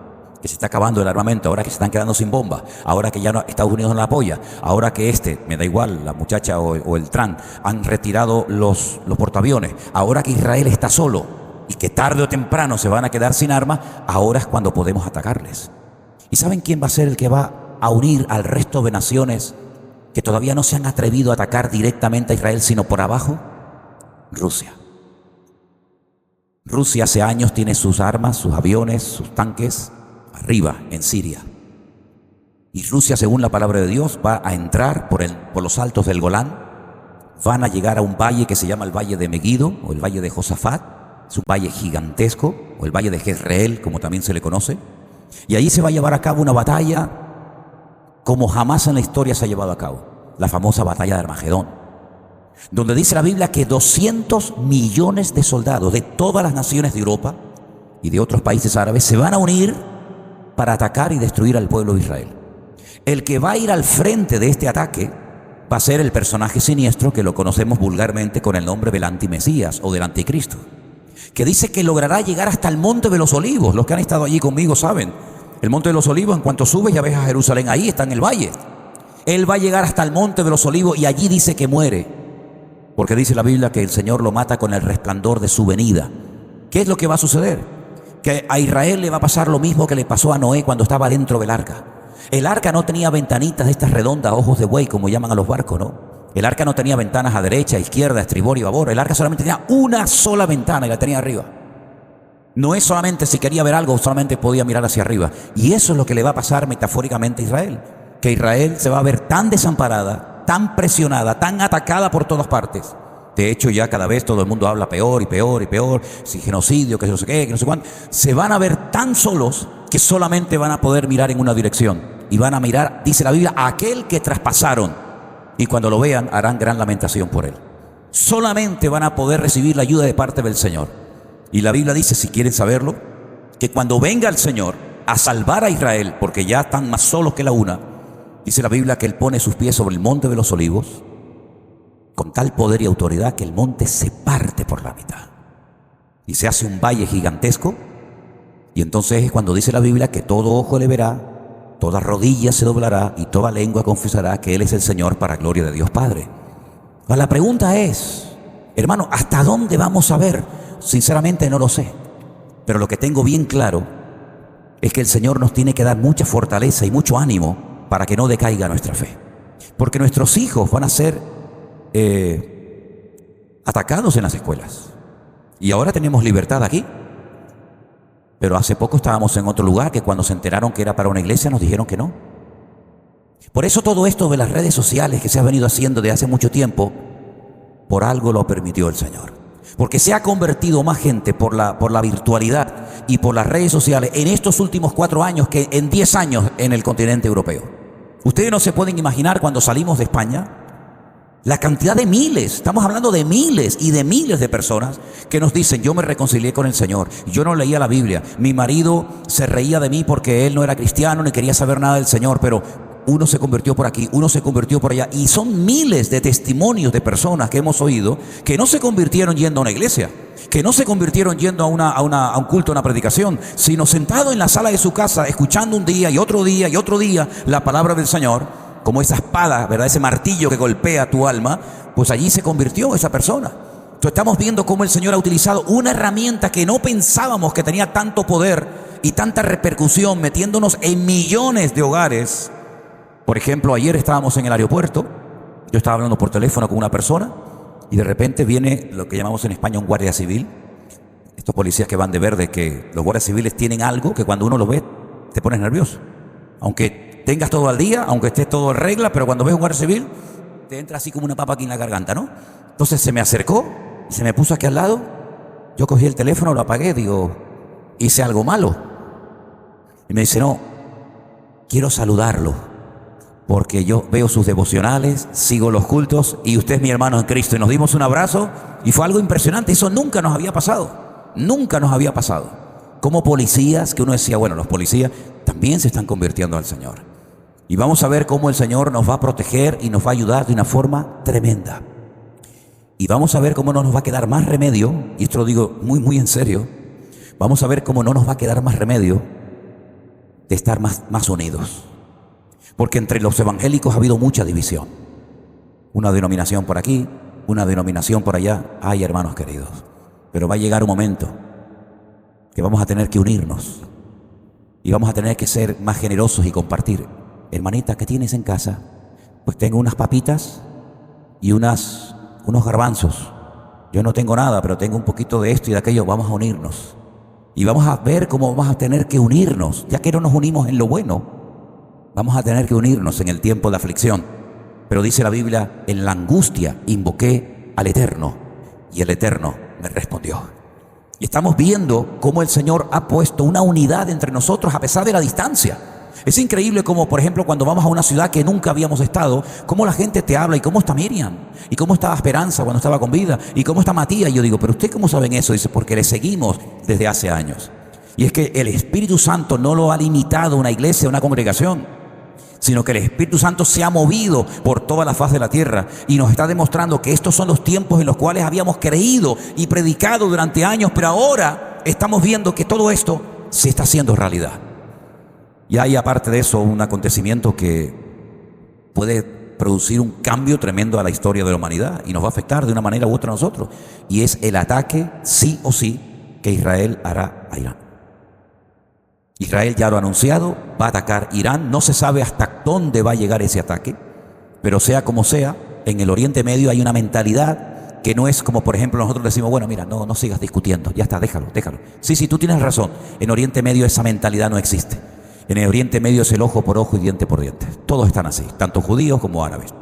que se está acabando el armamento, ahora que se están quedando sin bombas, ahora que ya no, Estados Unidos no la apoya, ahora que me da igual, la muchacha o el Trump han retirado los portaaviones, ahora que Israel está solo y que tarde o temprano se van a quedar sin armas, ahora es cuando podemos atacarles. ¿Y saben quién va a ser el que va a unir al resto de naciones que todavía no se han atrevido a atacar directamente a Israel, sino por abajo? Rusia. Rusia hace años tiene sus armas, sus aviones, sus tanques arriba en Siria. Y Rusia, según la palabra de Dios, va a entrar por los altos del Golán. Van a llegar a un valle que se llama el Valle de Meguido o el Valle de Josafat. Es un valle gigantesco, o el Valle de Jezreel, como también se le conoce. Y allí se va a llevar a cabo una batalla como jamás en la historia se ha llevado a cabo. La famosa batalla de Armagedón, donde dice la Biblia que 200 millones de soldados de todas las naciones de Europa y de otros países árabes se van a unir para atacar y destruir al pueblo de Israel. El que va a ir al frente de este ataque va a ser el personaje siniestro que lo conocemos vulgarmente con el nombre del antimesías o del anticristo, que dice que logrará llegar hasta el Monte de los Olivos. Los que han estado allí conmigo saben, el Monte de los Olivos, en cuanto subes ya ves a Jerusalén, ahí está en el valle. Él va a llegar hasta el Monte de los Olivos y allí dice que muere, porque dice la Biblia que el Señor lo mata con el resplandor de su venida. ¿Qué es lo que va a suceder? Que a Israel le va a pasar lo mismo que le pasó a Noé cuando estaba dentro del arca. El arca no tenía ventanitas de estas redondas, ojos de buey, como llaman a los barcos, ¿no? El arca no tenía ventanas a derecha, a izquierda, a estribor y babor. El arca solamente tenía una sola ventana y la tenía arriba. Noé solamente, si quería ver algo, solamente podía mirar hacia arriba. Y eso es lo que le va a pasar metafóricamente a Israel. Que Israel se va a ver tan desamparada, tan presionada, tan atacada por todas partes. De hecho, ya cada vez todo el mundo habla peor y peor y peor, si genocidio, que no sé qué, que no sé cuánto. Se van a ver tan solos que solamente van a poder mirar en una dirección. Y van a mirar, dice la Biblia, a aquel que traspasaron. Y cuando lo vean, harán gran lamentación por él. Solamente van a poder recibir la ayuda de parte del Señor. Y la Biblia dice, si quieren saberlo, que cuando venga el Señor a salvar a Israel, porque ya están más solos que la una, dice la Biblia que Él pone sus pies sobre el Monte de los Olivos, con tal poder y autoridad que el monte se parte por la mitad. Y se hace un valle gigantesco. Y entonces es cuando dice la Biblia que todo ojo le verá, toda rodilla se doblará y toda lengua confesará que Él es el Señor para gloria de Dios Padre. Ahora, la pregunta es, hermano, ¿hasta dónde vamos a ver? Sinceramente no lo sé. Pero lo que tengo bien claro es que el Señor nos tiene que dar mucha fortaleza y mucho ánimo para que no decaiga nuestra fe. Porque nuestros hijos van a ser atacados en las escuelas. Y ahora tenemos libertad aquí. Pero hace poco estábamos en otro lugar que cuando se enteraron que era para una iglesia nos dijeron que no. Por eso todo esto de las redes sociales que se ha venido haciendo desde hace mucho tiempo, por algo lo permitió el Señor. Porque se ha convertido más gente por la virtualidad y por las redes sociales en estos últimos 4 años que en 10 años en el continente europeo. Ustedes no se pueden imaginar cuando salimos de España la cantidad de miles, estamos hablando de miles y de miles de personas que nos dicen, yo me reconcilié con el Señor, yo no leía la Biblia, mi marido se reía de mí porque él no era cristiano ni quería saber nada del Señor, pero uno se convirtió por aquí, uno se convirtió por allá, y son miles de testimonios de personas que hemos oído que no se convirtieron yendo a una iglesia, que no se convirtieron yendo a un culto, a una predicación, sino sentado en la sala de su casa, escuchando un día y otro día y otro día la palabra del Señor, como esa espada, ¿verdad? Ese martillo que golpea tu alma, pues allí se convirtió esa persona. Entonces estamos viendo cómo el Señor ha utilizado una herramienta que no pensábamos que tenía tanto poder y tanta repercusión, metiéndonos en millones de hogares. Por ejemplo, ayer estábamos en el aeropuerto, yo estaba hablando por teléfono con una persona y de repente viene lo que llamamos en España un guardia civil. Estos policías que van de verde, que los guardias civiles tienen algo que cuando uno los ve te pones nervioso. Aunque tengas todo al día, aunque estés todo en regla, pero cuando ves un guardia civil te entra así como una papa aquí en la garganta, ¿no? Entonces se me acercó y se me puso aquí al lado. Yo cogí el teléfono, lo apagué, digo, hice algo malo. Y me dice, no, quiero saludarlo, porque yo veo sus devocionales, sigo los cultos y usted es mi hermano en Cristo. Y nos dimos un abrazo y fue algo impresionante. Eso nunca nos había pasado, nunca nos había pasado. Como policías, que uno decía, bueno, los policías también se están convirtiendo al Señor. Y vamos a ver cómo el Señor nos va a proteger y nos va a ayudar de una forma tremenda. Y vamos a ver cómo no nos va a quedar más remedio, y esto lo digo muy, muy en serio, vamos a ver cómo no nos va a quedar más remedio de estar más unidos. Porque entre los evangélicos ha habido mucha división. Una denominación por aquí, una denominación por allá. Ay, hermanos queridos, pero va a llegar un momento que vamos a tener que unirnos y vamos a tener que ser más generosos y compartir. Hermanita, ¿qué tienes en casa? Pues tengo unas papitas y unos garbanzos. Yo no tengo nada, pero tengo un poquito de esto y de aquello. Vamos a unirnos Y vamos a ver cómo vamos a tener que unirnos, ya que no nos unimos en lo bueno, vamos a tener que unirnos en el tiempo de aflicción. Pero dice la Biblia, en la angustia invoqué al Eterno y el Eterno me respondió. Y estamos viendo cómo el Señor ha puesto una unidad entre nosotros a pesar de la distancia. Es increíble como, por ejemplo, cuando vamos a una ciudad que nunca habíamos estado, cómo la gente te habla, y cómo está Miriam, y cómo estaba Esperanza cuando estaba con vida, y cómo está Matías. Y yo digo, pero ¿usted cómo saben eso? Dice, porque le seguimos desde hace años. Y es que el Espíritu Santo no lo ha limitado a una iglesia, a una congregación, sino que el Espíritu Santo se ha movido por toda la faz de la tierra y nos está demostrando que estos son los tiempos en los cuales habíamos creído y predicado durante años, pero ahora estamos viendo que todo esto se está haciendo realidad. Y hay, aparte de eso, un acontecimiento que puede producir un cambio tremendo a la historia de la humanidad y nos va a afectar de una manera u otra a nosotros, y es el ataque, sí o sí, que Israel hará a Irán. Israel ya lo ha anunciado, va a atacar Irán. No se sabe hasta dónde va a llegar ese ataque, pero sea como sea, en el Oriente Medio hay una mentalidad que no es como, por ejemplo, nosotros decimos, bueno, mira, no sigas discutiendo, ya está, déjalo. Sí, tú tienes razón. En Oriente Medio esa mentalidad no existe. En el Oriente Medio es el ojo por ojo y diente por diente. Todos están así, tanto judíos como árabes.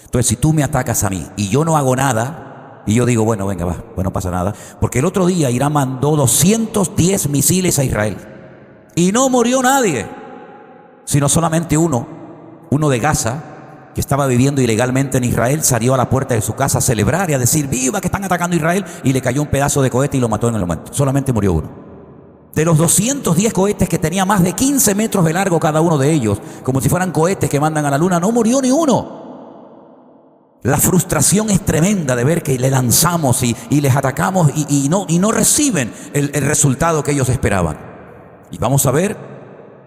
Entonces, si tú me atacas a mí y yo no hago nada, y yo digo, bueno, venga, va, pues no pasa nada. Porque el otro día Irán mandó 210 misiles a Israel. Y no murió nadie, sino solamente uno de Gaza, que estaba viviendo ilegalmente en Israel, salió a la puerta de su casa a celebrar y a decir, viva que están atacando a Israel, y le cayó un pedazo de cohete y lo mató en el momento. Solamente murió uno. De los 210 cohetes que tenía más de 15 metros de largo cada uno de ellos, como si fueran cohetes que mandan a la luna, no murió ni uno. La frustración es tremenda de ver que le lanzamos y les atacamos y no reciben el resultado que ellos esperaban. Y vamos a ver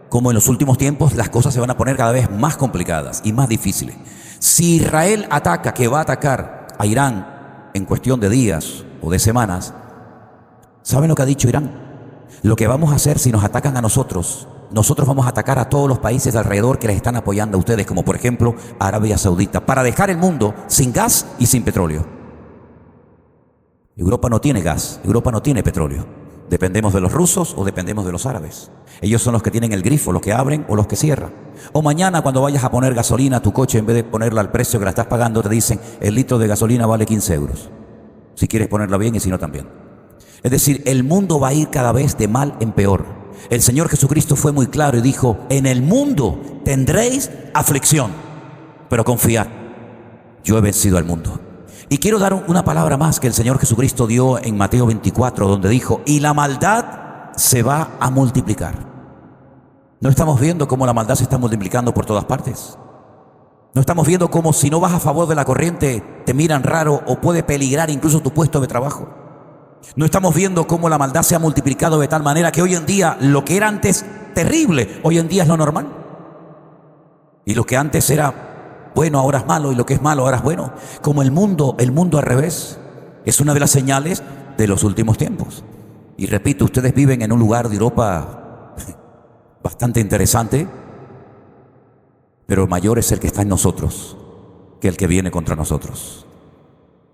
cómo en los últimos tiempos las cosas se van a poner cada vez más complicadas y más difíciles. Si Israel ataca, que va a atacar a Irán en cuestión de días o de semanas, ¿saben lo que ha dicho Irán? Lo que vamos a hacer si nos atacan a nosotros vamos a atacar a todos los países de alrededor que les están apoyando a ustedes, como por ejemplo Arabia Saudita, para dejar el mundo sin gas y sin petróleo. Europa no tiene gas, Europa no tiene petróleo. Dependemos de los rusos o dependemos de los árabes. Ellos son los que tienen el grifo, los que abren o los que cierran. O mañana cuando vayas a poner gasolina a tu coche, en vez de ponerla al precio que la estás pagando, te dicen el litro de gasolina vale 15 euros. Si quieres ponerla bien y si no también. Es decir, el mundo va a ir cada vez de mal en peor. El Señor Jesucristo fue muy claro y dijo, en el mundo tendréis aflicción, pero confiad, yo he vencido al mundo. Y quiero dar una palabra más que el Señor Jesucristo dio en Mateo 24, donde dijo, y la maldad se va a multiplicar. ¿No estamos viendo cómo la maldad se está multiplicando por todas partes? ¿No estamos viendo cómo si no vas a favor de la corriente te miran raro o puede peligrar incluso tu puesto de trabajo? ¿No estamos viendo cómo la maldad se ha multiplicado de tal manera que hoy en día lo que era antes terrible, hoy en día es lo normal? Y lo que antes era bueno ahora es malo, y lo que es malo ahora es bueno. Como el mundo al revés, es una de las señales de los últimos tiempos. Y repito, ustedes viven en un lugar de Europa bastante interesante, pero mayor es el que está en nosotros que el que viene contra nosotros.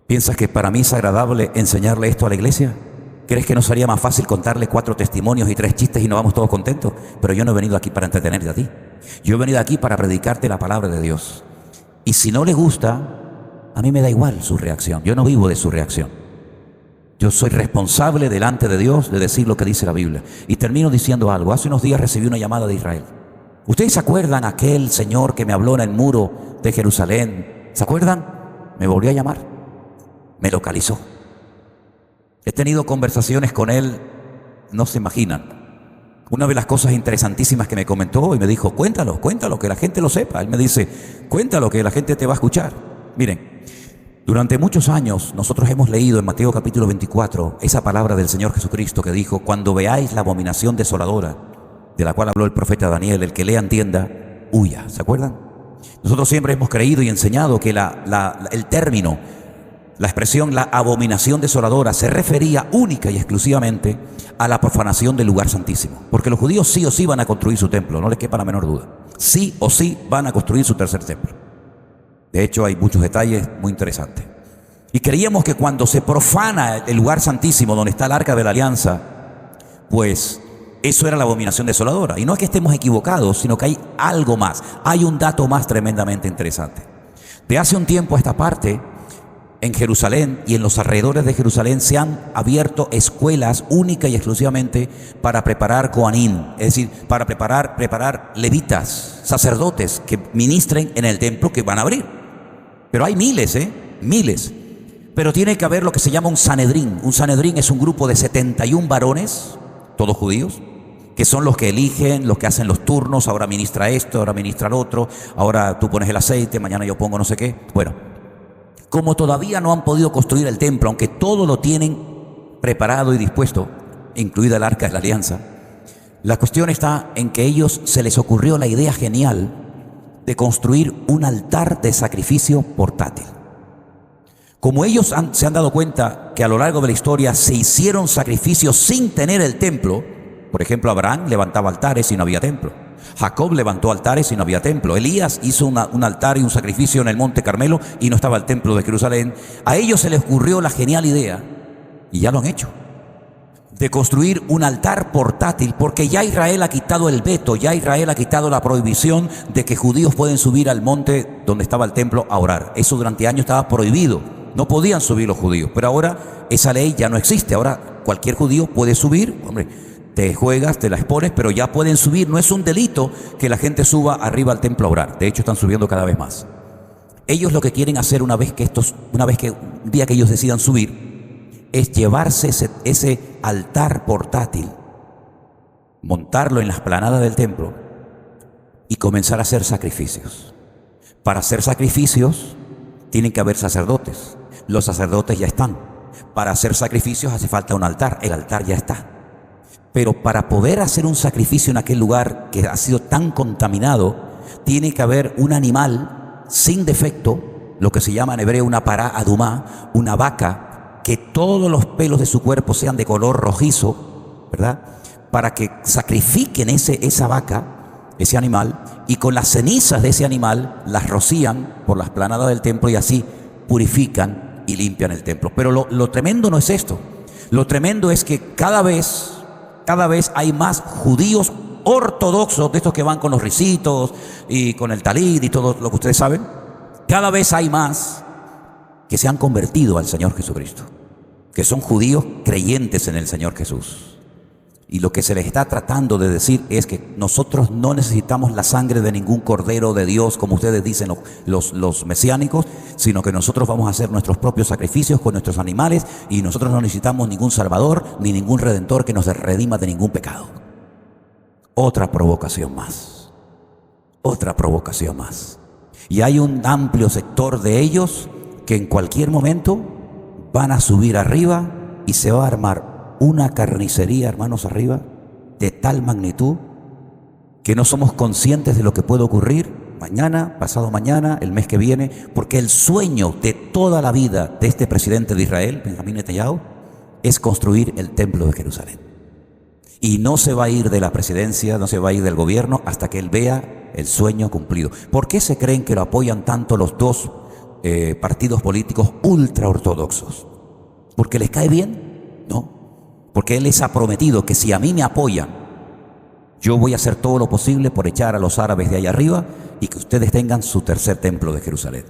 ¿Piensas que para mí es agradable enseñarle esto a la iglesia? ¿Crees que no sería más fácil contarle 4 testimonios y 3 chistes y nos vamos todos contentos? Pero yo no he venido aquí para entretenerte a ti. Yo he venido aquí para predicarte la palabra de Dios. Y si no le gusta, a mí me da igual su reacción. Yo no vivo de su reacción. Yo soy responsable delante de Dios de decir lo que dice la Biblia. Y termino diciendo algo. Hace unos días recibí una llamada de Israel. ¿Ustedes se acuerdan aquel señor que me habló en el muro de Jerusalén? ¿Se acuerdan? Me volvió a llamar. Me localizó. He tenido conversaciones con él, no se imaginan. Una de las cosas interesantísimas que me comentó y me dijo, cuéntalo, que la gente lo sepa. Él me dice, cuéntalo, que la gente te va a escuchar. Miren, durante muchos años nosotros hemos leído en Mateo capítulo 24 esa palabra del Señor Jesucristo que dijo, cuando veáis la abominación desoladora, de la cual habló el profeta Daniel, el que lea entienda, huya. ¿Se acuerdan? Nosotros siempre hemos creído y enseñado que el término, la expresión la abominación desoladora se refería única y exclusivamente a la profanación del lugar santísimo. Porque los judíos sí o sí van a construir su templo, no les quepa la menor duda. Sí o sí van a construir su tercer templo. De hecho, hay muchos detalles muy interesantes. Y creíamos que cuando se profana el lugar santísimo donde está el arca de la alianza, pues eso era la abominación desoladora. Y no es que estemos equivocados, sino que hay algo más. Hay un dato más tremendamente interesante. De hace un tiempo a esta parte, en Jerusalén y en los alrededores de Jerusalén se han abierto escuelas única y exclusivamente para preparar Kohanim, es decir, para preparar levitas, sacerdotes que ministren en el templo que van a abrir. Pero hay miles, miles. Pero tiene que haber lo que se llama un Sanedrín. Un Sanedrín es un grupo de 71 varones, todos judíos, que son los que eligen, los que hacen los turnos. Ahora ministra esto, ahora ministra lo otro, ahora tú pones el aceite, mañana yo pongo no sé qué. Bueno, como todavía no han podido construir el templo, aunque todo lo tienen preparado y dispuesto, incluida el Arca de la Alianza, la cuestión está en que ellos se les ocurrió la idea genial de construir un altar de sacrificio portátil. Como ellos se han dado cuenta que a lo largo de la historia se hicieron sacrificios sin tener el templo, por ejemplo, Abraham levantaba altares y no había templo. Jacob levantó altares y no había templo. Elías hizo un altar y un sacrificio en el monte Carmelo y no estaba el templo de Jerusalén. A ellos se les ocurrió la genial idea, y ya lo han hecho, de construir un altar portátil, porque ya Israel ha quitado el veto, ya Israel ha quitado la prohibición de que judíos pueden subir al monte donde estaba el templo a orar. Eso durante años estaba prohibido, no podían subir los judíos, pero ahora esa ley ya no existe. Ahora cualquier judío puede subir, hombre, te juegas, te la expones, pero ya pueden subir. No es un delito que la gente suba arriba al templo a orar. De hecho, están subiendo cada vez más. Ellos lo que quieren hacer un día que ellos decidan subir, es llevarse ese altar portátil, montarlo en la explanada del templo y comenzar a hacer sacrificios. Para hacer sacrificios tienen que haber sacerdotes. Los sacerdotes ya están. Para hacer sacrificios hace falta un altar. El altar ya está. Pero para poder hacer un sacrificio en aquel lugar que ha sido tan contaminado, tiene que haber un animal sin defecto, lo que se llama en hebreo una pará adumá, una vaca, que todos los pelos de su cuerpo sean de color rojizo, ¿verdad? Para que sacrifiquen esa vaca, ese animal, y con las cenizas de ese animal las rocían por la explanada del templo y así purifican y limpian el templo. Pero lo tremendo no es esto. Lo tremendo es que cada vez hay más judíos ortodoxos, de estos que van con los ricitos y con el talid y todo lo que ustedes saben. Cada vez hay más que se han convertido al Señor Jesucristo, que son judíos creyentes en el Señor Jesús. Y lo que se les está tratando de decir es que nosotros no necesitamos la sangre de ningún cordero de Dios, como ustedes dicen los mesiánicos, sino que nosotros vamos a hacer nuestros propios sacrificios con nuestros animales y nosotros no necesitamos ningún salvador ni ningún redentor que nos redima de ningún pecado. Otra provocación más. Otra provocación más. Y hay un amplio sector de ellos que en cualquier momento van a subir arriba y se va a armar una carnicería, hermanos, arriba, de tal magnitud que no somos conscientes de lo que puede ocurrir mañana, pasado mañana, el mes que viene, porque el sueño de toda la vida de este presidente de Israel, Benjamín Netanyahu, es construir el templo de Jerusalén. Y no se va a ir de la presidencia, no se va a ir del gobierno hasta que él vea el sueño cumplido. ¿Por qué se creen que lo apoyan tanto los dos partidos políticos ultraortodoxos? ¿Porque les cae bien? No. Porque él les ha prometido que si a mí me apoyan, yo voy a hacer todo lo posible por echar a los árabes de allá arriba y que ustedes tengan su tercer templo de Jerusalén.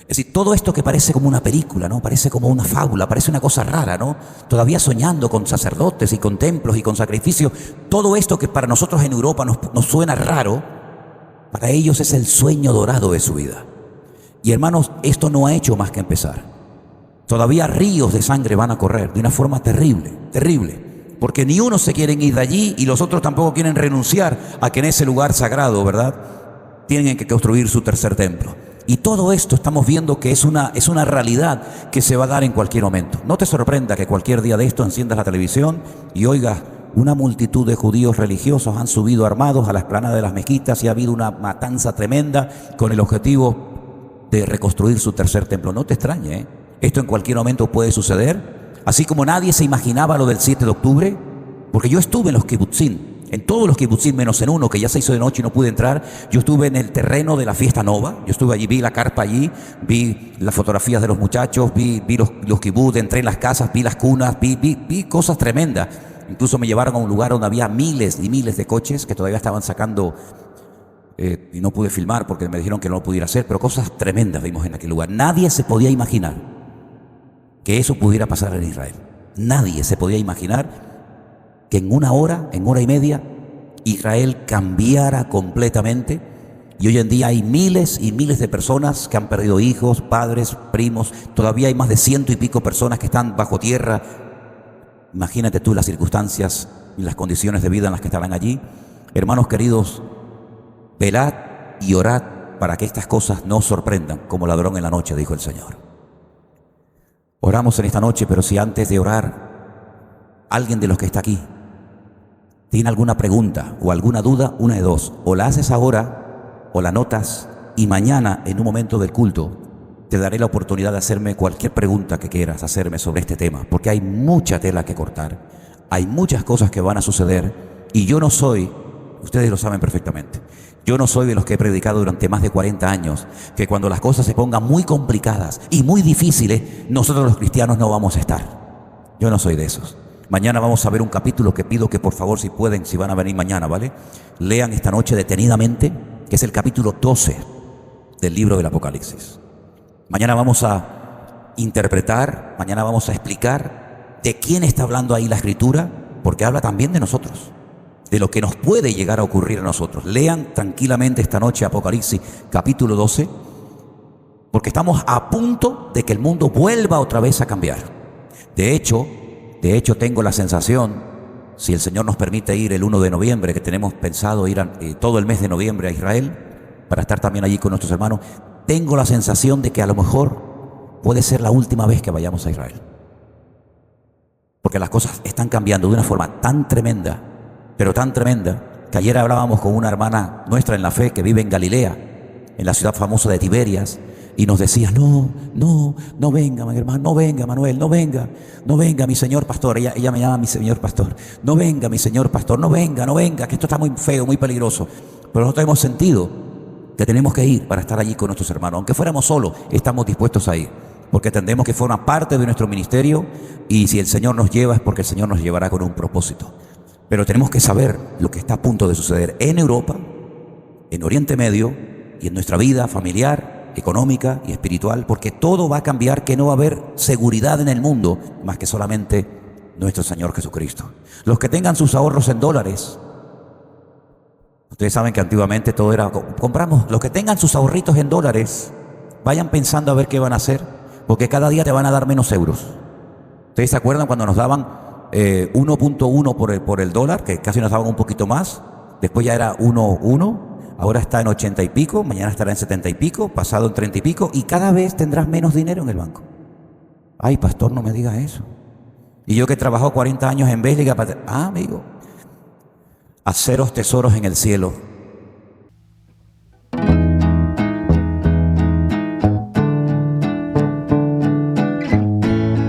Es decir, todo esto que parece como una película, ¿no? Parece como una fábula, parece una cosa rara, ¿no? Todavía soñando con sacerdotes y con templos y con sacrificios. Todo esto que para nosotros en Europa nos suena raro, para ellos es el sueño dorado de su vida. Y hermanos, esto no ha hecho más que empezar. Todavía ríos de sangre van a correr de una forma terrible, terrible. Porque ni uno se quieren ir de allí y los otros tampoco quieren renunciar a que en ese lugar sagrado, ¿verdad?, tienen que construir su tercer templo. Y todo esto estamos viendo que es una realidad que se va a dar en cualquier momento. No te sorprenda que cualquier día de esto enciendas la televisión y oigas una multitud de judíos religiosos han subido armados a la explanada de las mezquitas y ha habido una matanza tremenda con el objetivo de reconstruir su tercer templo. No te extrañe, ¿eh? Esto en cualquier momento puede suceder, así como nadie se imaginaba lo del 7 de octubre, porque yo estuve en los kibutzim, en todos los kibutzim menos en uno que ya se hizo de noche y no pude entrar. Yo estuve en el terreno de la fiesta nova, yo estuve allí, vi la carpa allí, vi las fotografías de los muchachos, vi los kibutz, entré en las casas, vi las cunas, vi cosas tremendas. Incluso me llevaron a un lugar donde había miles y miles de coches que todavía estaban sacando, y no pude filmar porque me dijeron que no lo pudiera hacer, pero cosas tremendas vimos en aquel lugar. Nadie se podía imaginar que eso pudiera pasar en Israel. Nadie se podía imaginar que en una hora y media, Israel cambiara completamente. Y hoy en día hay miles y miles de personas que han perdido hijos, padres, primos. Todavía hay más de 100 y pico personas que están bajo tierra. Imagínate tú las circunstancias y las condiciones de vida en las que estarán allí. Hermanos queridos, velad y orad para que estas cosas no os sorprendan como ladrón en la noche, dijo el Señor. Oramos en esta noche, pero si antes de orar, alguien de los que está aquí tiene alguna pregunta o alguna duda, una de dos: o la haces ahora o la anotas, y mañana en un momento del culto te daré la oportunidad de hacerme cualquier pregunta que quieras hacerme sobre este tema, porque hay mucha tela que cortar, hay muchas cosas que van a suceder, y yo no soy, ustedes lo saben perfectamente, yo no soy de los que he predicado durante más de 40 años, que cuando las cosas se pongan muy complicadas y muy difíciles, nosotros los cristianos no vamos a estar. Yo no soy de esos. Mañana vamos a ver un capítulo que pido que por favor, si pueden, si van a venir mañana, ¿vale?, lean esta noche detenidamente, que es el capítulo 12 del libro del Apocalipsis. Mañana vamos a interpretar, mañana vamos a explicar de quién está hablando ahí la Escritura, porque habla también de nosotros, de lo que nos puede llegar a ocurrir a nosotros. Lean tranquilamente esta noche Apocalipsis capítulo 12, porque estamos a punto de que el mundo vuelva otra vez a cambiar. De hecho tengo la sensación, si el Señor nos permite ir el 1 de noviembre, que tenemos pensado ir todo el mes de noviembre a Israel, para estar también allí con nuestros hermanos, tengo la sensación de que a lo mejor puede ser la última vez que vayamos a Israel. Porque las cosas están cambiando de una forma tan tremenda, pero tan tremenda, que ayer hablábamos con una hermana nuestra en la fe que vive en Galilea, en la ciudad famosa de Tiberias, y nos decía: no venga, mi hermano, no venga, Manuel, no venga, mi señor pastor. Ella me llama mi señor pastor. No venga, mi señor pastor, no venga, que esto está muy feo, muy peligroso. Pero nosotros hemos sentido que tenemos que ir para estar allí con nuestros hermanos. Aunque fuéramos solos, estamos dispuestos a ir, porque entendemos que forma parte de nuestro ministerio, y si el Señor nos lleva es porque el Señor nos llevará con un propósito. Pero tenemos que saber lo que está a punto de suceder en Europa, en Oriente Medio y en nuestra vida familiar, económica y espiritual, porque todo va a cambiar, que no va a haber seguridad en el mundo más que solamente nuestro Señor Jesucristo. Los que tengan sus ahorros en dólares, ustedes saben que antiguamente todo era, compramos, los que tengan sus ahorritos en dólares, vayan pensando a ver qué van a hacer, porque cada día te van a dar menos euros. ¿Ustedes se acuerdan cuando nos daban 1.1 por el dólar, que casi nos daban un poquito más? Después ya era 1.1, ahora está en 80 y pico, mañana estará en 70 y pico, pasado en 30 y pico, y cada vez tendrás menos dinero en el banco. Ay, pastor, no me diga eso. Y yo que he trabajado 40 años en Bélgica, amigo, haceros tesoros en el cielo,